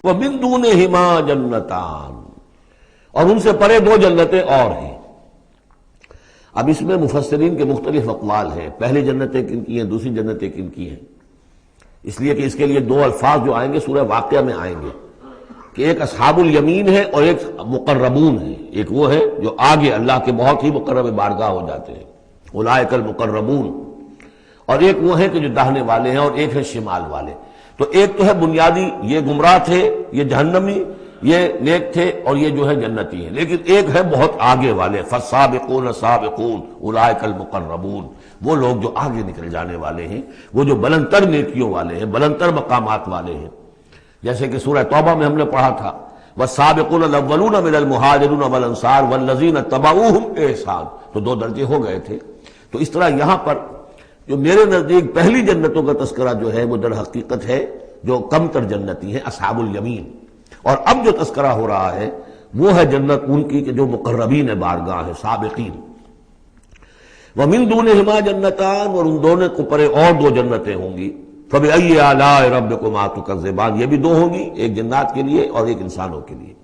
وَمِن دُونِهِمَا جَنَّتَانِ، اور ان سے پرے دو جنتیں اور ہیں۔ اب اس میں مفسرین کے مختلف اقوال ہیں، پہلی جنتیں کن کی ہیں، دوسری جنتیں کن کی ہیں، اس لیے کہ اس کے لیے دو الفاظ جو آئیں گے سورہ واقعہ میں آئیں گے کہ ایک اصحاب الیمین ہے اور ایک مقربون ہے۔ ایک وہ ہے جو آگے اللہ کے بہت ہی مقرب بارگاہ ہو جاتے ہیں، اولئک المقربون، اور ایک وہ ہے کہ جو داہنے والے ہیں، اور ایک ہے شمال والے۔ تو ایک تو ہے بنیادی، یہ گمراہ تھے، یہ جہنمی، یہ نیک تھے، اور یہ جو ہے جنتی ہیں، لیکن ایک ہے بہت آگے والے، فالسابقون سابقون اولئک المقربون، وہ لوگ جو آگے نکل جانے والے ہیں، وہ جو بلند تر نیکیوں والے ہیں، بلند تر مقامات والے ہیں۔ جیسے کہ سورہ توبہ میں ہم نے پڑھا تھا والسابقون الاولون من المہاجرین والانصار والذین اتبعوہم بإحسان، تو دو درجے ہو گئے تھے۔ تو اس طرح یہاں پر جو میرے نزدیک پہلی جنتوں کا تذکرہ جو ہے وہ در حقیقت ہے جو کم تر جنتی ہیں، اصحاب الیمین، اور اب جو تذکرہ ہو رہا ہے وہ ہے جنت ان کی کہ جو مقربین بارگاہ ہے، سابقین۔ وَمِن دُونِهِمَا جَنَّتَانِ، اور ان دونوں کو پرے اور دو جنتیں ہوں گی۔ فَبِأَيِّ آلَاءِ رَبِّكُمَا تُكَذِّبَانِ، یہ بھی دو ہوں گی، ایک جنات کے لیے اور ایک انسانوں کے لیے۔